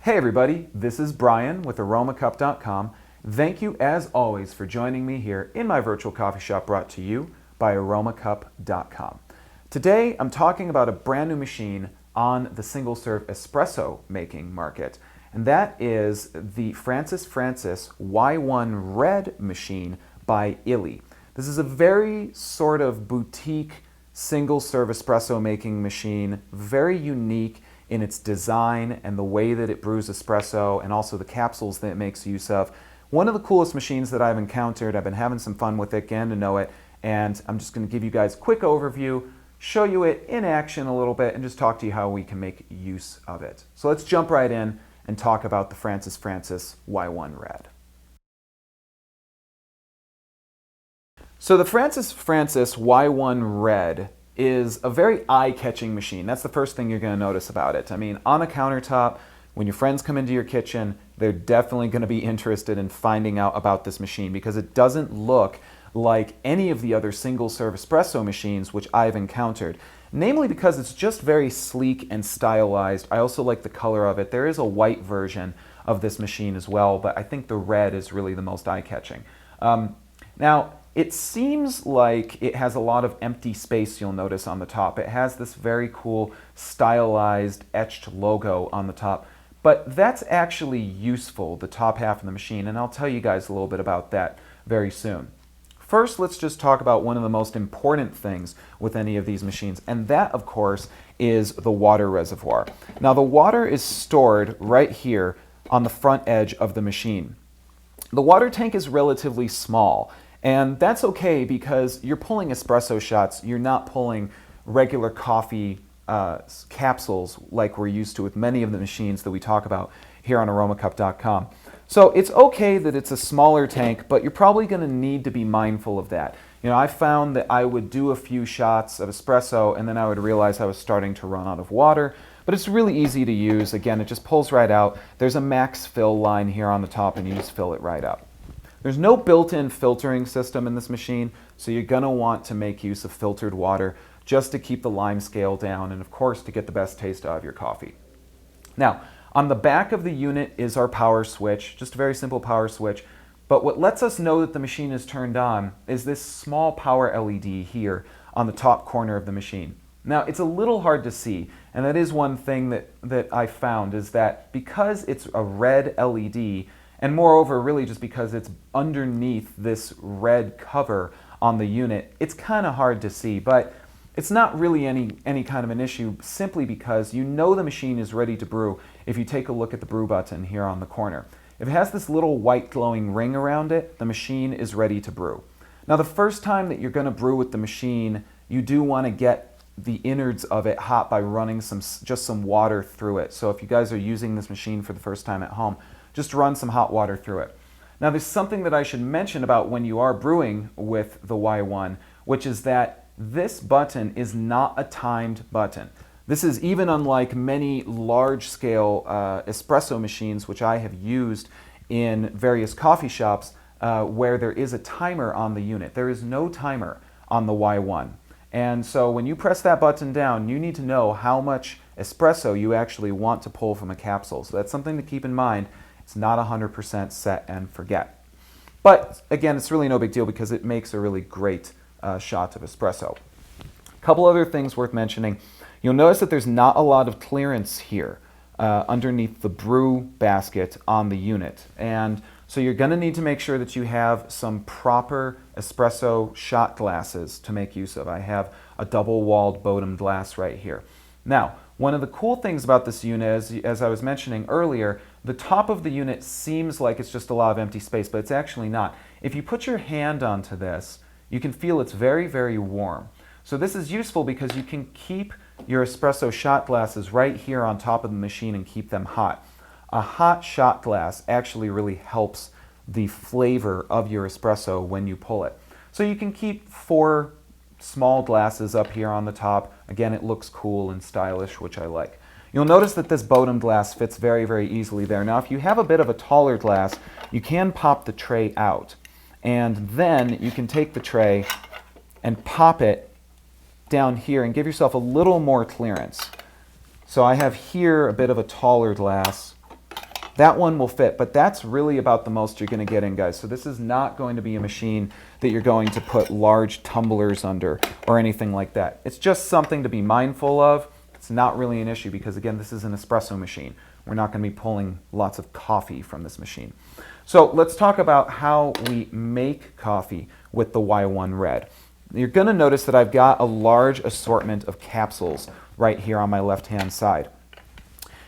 Hey everybody, this is Brian with Aromacup.com. Thank you as always for joining me here in my virtual coffee shop brought to you by Aromacup.com. Today I'm talking about a brand new machine on the single serve espresso making market, and that is the Francis Y1 Red machine by Illy. This is a very sort of boutique single serve espresso making machine, very unique in its design and the way that it brews espresso and also the capsules that it makes use of. One of the coolest machines that I've encountered. I've been having some fun with it, getting to know it, and I'm just going to give you guys a quick overview, show you it in action a little bit, and just talk to you how we can make use of it. So let's jump right in and talk about the Francis Y1 Red. So the Francis Y1 Red is a very eye-catching machine. That's the first thing you're going to notice about it. I mean, on a countertop, when your friends come into your kitchen, they're definitely going to be interested in finding out about this machine because it doesn't look like any of the other single-serve espresso machines which I've encountered. Namely because it's just very sleek and stylized. I also like the color of it. There is a white version of this machine as well, but I think the red is really the most eye-catching. Now, it seems like it has a lot of empty space, you'll notice on the top. It has this very cool stylized etched logo on the top, but that's actually useful, the top half of the machine, and I'll tell you guys a little bit about that very soon. First, let's just talk about one of the most important things with any of these machines, and that, of course, is the water reservoir. Now, the water is stored right here on the front edge of the machine. The water tank is relatively small, and that's okay because you're pulling espresso shots. You're not pulling regular coffee capsules like we're used to with many of the machines that we talk about here on Aromacup.com. So it's okay that it's a smaller tank, but you're probably going to need to be mindful of that. You know, I found that I would do a few shots of espresso and then I would realize I was starting to run out of water. But it's really easy to use. Again, it just pulls right out. There's a max fill line here on the top and you just fill it right up. There's no built-in filtering system in this machine, so you're going to want to make use of filtered water just to keep the lime scale down and, of course, to get the best taste out of your coffee. Now, on the back of the unit is our power switch, just a very simple power switch, but what lets us know that the machine is turned on is this small power LED here on the top corner of the machine. Now, it's a little hard to see, and that is one thing that I found, is that because it's a red LED, and moreover, really just because it's underneath this red cover on the unit, it's kind of hard to see, but it's not really any kind of an issue simply because you know the machine is ready to brew if you take a look at the brew button here on the corner. If it has this little white glowing ring around it, the machine is ready to brew. Now, the first time that you're going to brew with the machine, you do want to get the innards of it hot by running just some water through it. So if you guys are using this machine for the first time at home, just run some hot water through it. Now, there's something that I should mention about when you are brewing with the Y1, which is that this button is not a timed button. This is even unlike many large-scale espresso machines, which I have used in various coffee shops, where there is a timer on the unit. There is no timer on the Y1. And so when you press that button down, you need to know how much espresso you actually want to pull from a capsule. So that's something to keep in mind. It's not 100% set and forget. But again, it's really no big deal because it makes a really great shot of espresso. A couple other things worth mentioning. You'll notice that there's not a lot of clearance here underneath the brew basket on the unit. And so you're going to need to make sure that you have some proper espresso shot glasses to make use of. I have a double-walled Bodum glass right here. Now, one of the cool things about this unit, as I was mentioning earlier, the top of the unit seems like it's just a lot of empty space, but it's actually not. If you put your hand onto this, you can feel it's very, very warm. So this is useful because you can keep your espresso shot glasses right here on top of the machine and keep them hot. A hot shot glass actually really helps the flavor of your espresso when you pull it. So you can keep 4 small glasses up here on the top. Again, it looks cool and stylish, which I like. You'll notice that this Bodum glass fits very, very easily there. Now, if you have a bit of a taller glass, you can pop the tray out. And then you can take the tray and pop it down here and give yourself a little more clearance. So I have here a bit of a taller glass, that one will fit, but that's really about the most you're going to get in, guys. So this is not going to be a machine that you're going to put large tumblers under or anything like that. It's just something to be mindful of. It's not really an issue because, again, this is an espresso machine. We're not going to be pulling lots of coffee from this machine. So let's talk about how we make coffee with the Y1 Red. You're going to notice that I've got a large assortment of capsules right here on my left-hand side.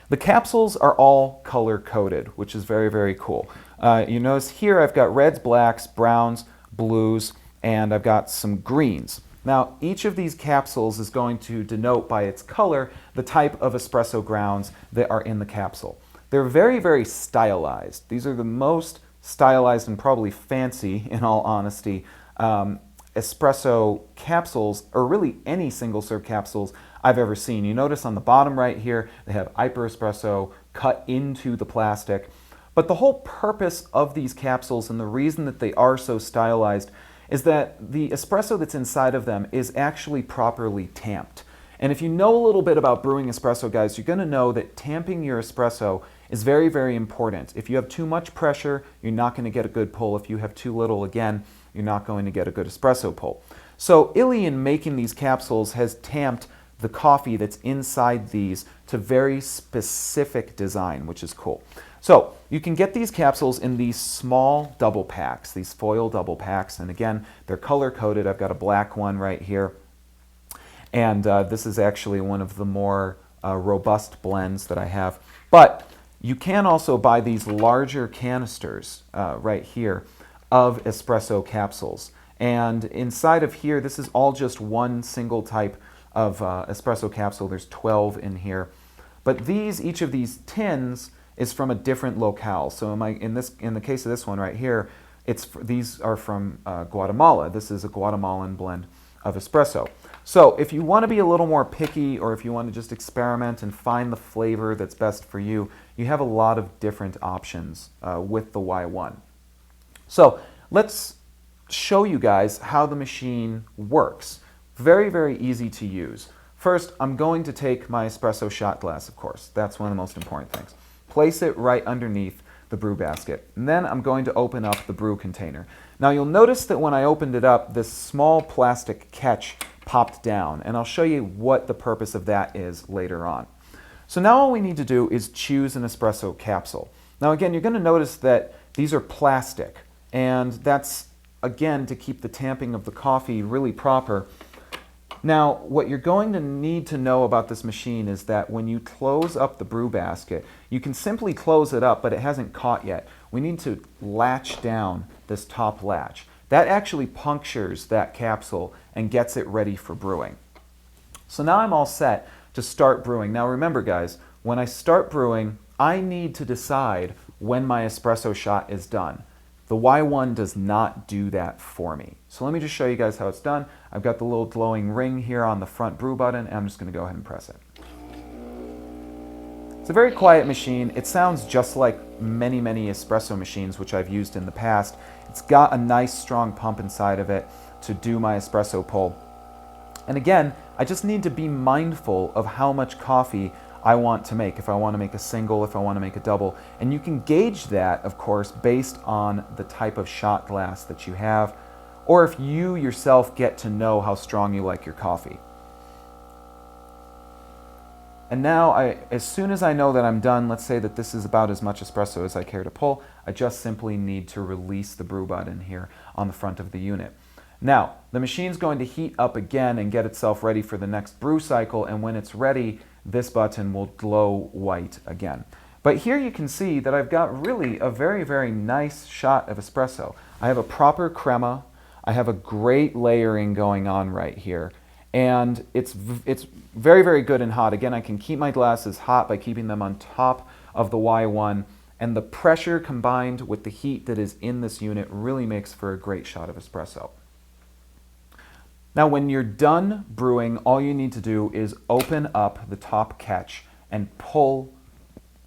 The capsules are all color-coded, which is very, very cool. You notice here I've got reds, blacks, browns, blues, and I've got some greens. Now, each of these capsules is going to denote by its color the type of espresso grounds that are in the capsule. They're very, very stylized. These are the most stylized and probably fancy, in all honesty, espresso capsules, or really any single-serve capsules I've ever seen. You notice on the bottom right here, they have iperEspresso cut into the plastic. But the whole purpose of these capsules and the reason that they are so stylized is that the espresso that's inside of them is actually properly tamped. And if you know a little bit about brewing espresso, guys, you're going to know that tamping your espresso is very, very important. If you have too much pressure, you're not going to get a good pull. If you have too little, again, you're not going to get a good espresso pull. So Illy, in making these capsules, has tamped the coffee that's inside these to very specific design, which is cool. So you can get these capsules in these small double packs, these foil double packs, and again, they're color-coded. I've got a black one right here, and this is actually one of the more robust blends that I have. But you can also buy these larger canisters right here of espresso capsules. And inside of here, this is all just one single type of espresso capsule. There's 12 in here. But each of these tins is from a different locale. So in the case of this one right here, these are from Guatemala. This is a Guatemalan blend of espresso. So if you want to be a little more picky, or if you want to just experiment and find the flavor that's best for you, you have a lot of different options with the Y1. So let's show you guys how the machine works. Very, very easy to use. First, I'm going to take my espresso shot glass, of course. That's one of the most important things. Place it right underneath the brew basket. And then I'm going to open up the brew container. Now you'll notice that when I opened it up, this small plastic catch popped down. And I'll show you what the purpose of that is later on. So now all we need to do is choose an espresso capsule. Now again, you're going to notice that these are plastic. And that's, again, to keep the tamping of the coffee really proper. Now, what you're going to need to know about this machine is that when you close up the brew basket, you can simply close it up, but it hasn't caught yet. We need to latch down this top latch. That actually punctures that capsule and gets it ready for brewing. So now I'm all set to start brewing. Now remember, guys, when I start brewing, I need to decide when my espresso shot is done. The Y1 does not do that for me. So let me just show you guys how it's done. I've got the little glowing ring here on the front brew button, and I'm just going to go ahead and press it. It's a very quiet machine. It sounds just like many, many espresso machines which I've used in the past. It's got a nice strong pump inside of it to do my espresso pull. And again, I just need to be mindful of how much coffee I want to make, if I want to make a single, if I want to make a double. And you can gauge that, of course, based on the type of shot glass that you have, or if you yourself get to know how strong you like your coffee. And now, as soon as I know that I'm done, let's say that this is about as much espresso as I care to pull, I just simply need to release the brew button here on the front of the unit. Now, the machine's going to heat up again and get itself ready for the next brew cycle, and when it's ready, this button will glow white again. But here you can see that I've got really a very, very nice shot of espresso. I have a proper crema, I have a great layering going on right here, and it's very, very good and hot. Again, I can keep my glasses hot by keeping them on top of the Y1, and the pressure combined with the heat that is in this unit really makes for a great shot of espresso. Now, when you're done brewing, all you need to do is open up the top catch and pull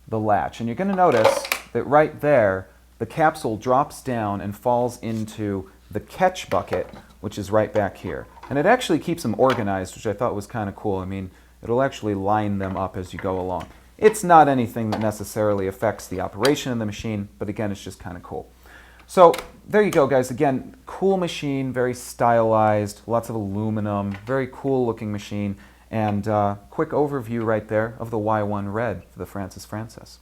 the latch. And you're going to notice that right there, the capsule drops down and falls into the catch bucket, which is right back here. And it actually keeps them organized, which I thought was kind of cool. I mean, it'll actually line them up as you go along. It's not anything that necessarily affects the operation of the machine, but again, it's just kind of cool. So there you go, guys. Again, cool machine, very stylized, lots of aluminum, very cool looking machine, and quick overview right there of the Y1 Red for the Francis.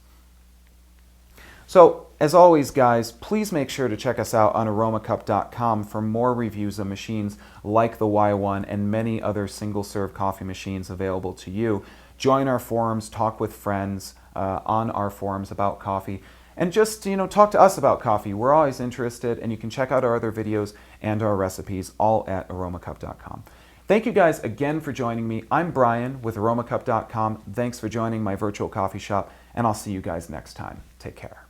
So, as always, guys, please make sure to check us out on Aromacup.com for more reviews of machines like the Y1 and many other single-serve coffee machines available to you. Join our forums, talk with friends on our forums about coffee, and just, talk to us about coffee. We're always interested, and you can check out our other videos and our recipes all at Aromacup.com. Thank you guys again for joining me. I'm Brian with Aromacup.com. Thanks for joining my virtual coffee shop, and I'll see you guys next time. Take care.